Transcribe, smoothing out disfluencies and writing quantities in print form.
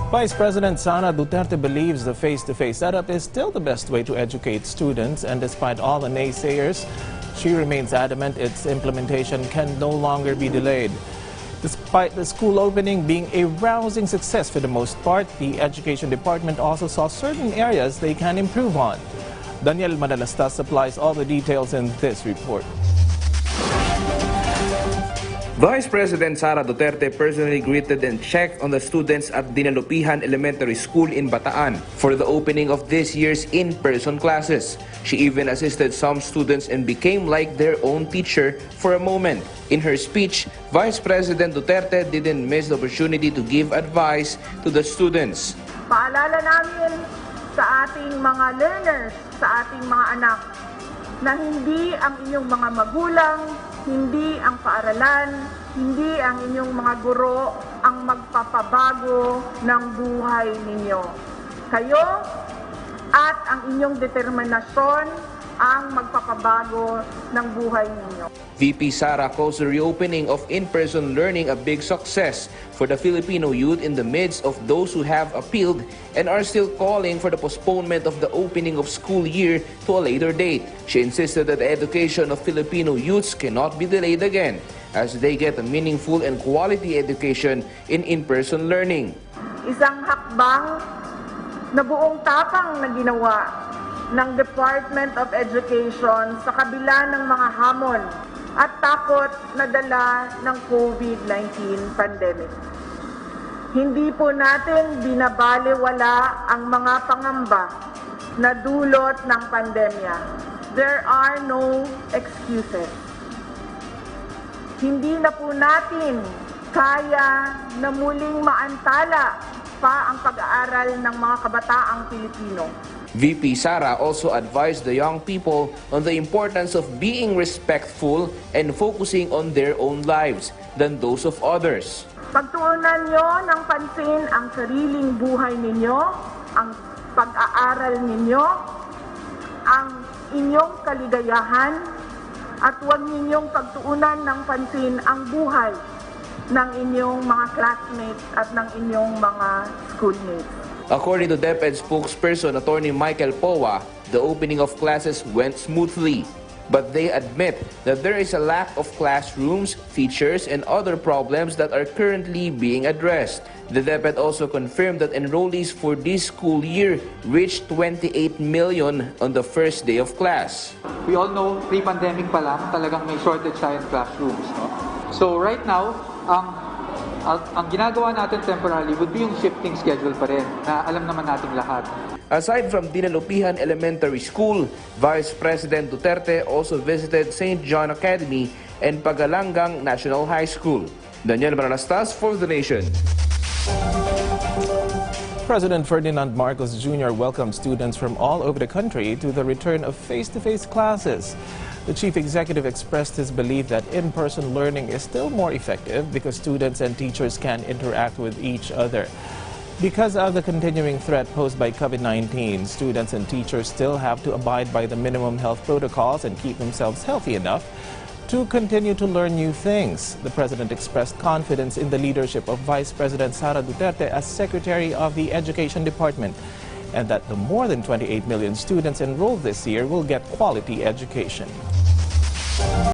Vice President Sara Duterte believes the face-to-face setup is still the best way to educate students, and despite all the naysayers, she remains adamant its implementation can no longer be delayed. Despite the school opening being a rousing success for the most part, the Education Department also saw certain areas they can improve on. Daniel Madalastas supplies all the details in this report. Vice President Sara Duterte personally greeted and checked on the students at Dinalupihan Elementary School in Bataan for the opening of this year's in-person classes. She even assisted some students and became like their own teacher for a moment. In her speech, Vice President Duterte didn't miss the opportunity to give advice to the students. Paalala namin sa ating mga learners, sa ating mga anak, na hindi ang inyong mga magulang, hindi ang paaralan, hindi ang inyong mga guro ang magpapabago ng buhay ninyo. Kayo at ang inyong determinasyon ang magpapabago ng buhay ninyo. VP Sara calls the reopening of in-person learning a big success for the Filipino youth in the midst of those who have appealed and are still calling for the postponement of the opening of school year to a later date. She insisted that the education of Filipino youths cannot be delayed again as they get a meaningful and quality education in in-person learning. Isang hakbang na buong tapang na ginawa ng Department of Education sa kabila ng mga hamon at takot na dala ng COVID-19 pandemic. Hindi po natin binabalewala ang mga pangamba na dulot ng pandemya. There are no excuses. Hindi na po natin kaya na muling maantala pa ang pag-aaral ng mga kabataang Pilipino. VP Sara also advised the young people on the importance of being respectful and focusing on their own lives than those of others. Pagtuunan nyo ng pansin ang sariling buhay ninyo, ang pag-aaral ninyo, ang inyong kaligayahan, at huwag ninyong pagtuunan ng pansin ang buhay ng inyong mga classmates at ng inyong mga schoolmates. According to DepEd spokesperson Attorney Michael Powa, the opening of classes went smoothly. But they admit that there is a lack of classrooms, teachers, and other problems that are currently being addressed. The DepEd also confirmed that enrollees for this school year reached 28 million on the first day of class. We all know pre-pandemic pa lang talagang may shortage tayo in classrooms. No? So right now, ang ginagawa natin temporarily would be yung shifting schedule pa rin na alam naman nating lahat. Aside from Dinalupihan Elementary School, Vice President Duterte also visited St. John Academy and Pagalangang National High School. Daniel Madalastas for The Nation. President Ferdinand Marcos Jr. welcomed students from all over the country to the return of face-to-face classes. The chief executive expressed his belief that in-person learning is still more effective because students and teachers can interact with each other. Because of the continuing threat posed by COVID-19, students and teachers still have to abide by the minimum health protocols and keep themselves healthy enough to continue to learn new things. The president expressed confidence in the leadership of Vice President Sara Duterte as Secretary of the Education Department, and that the more than 28 million students enrolled this year will get quality education.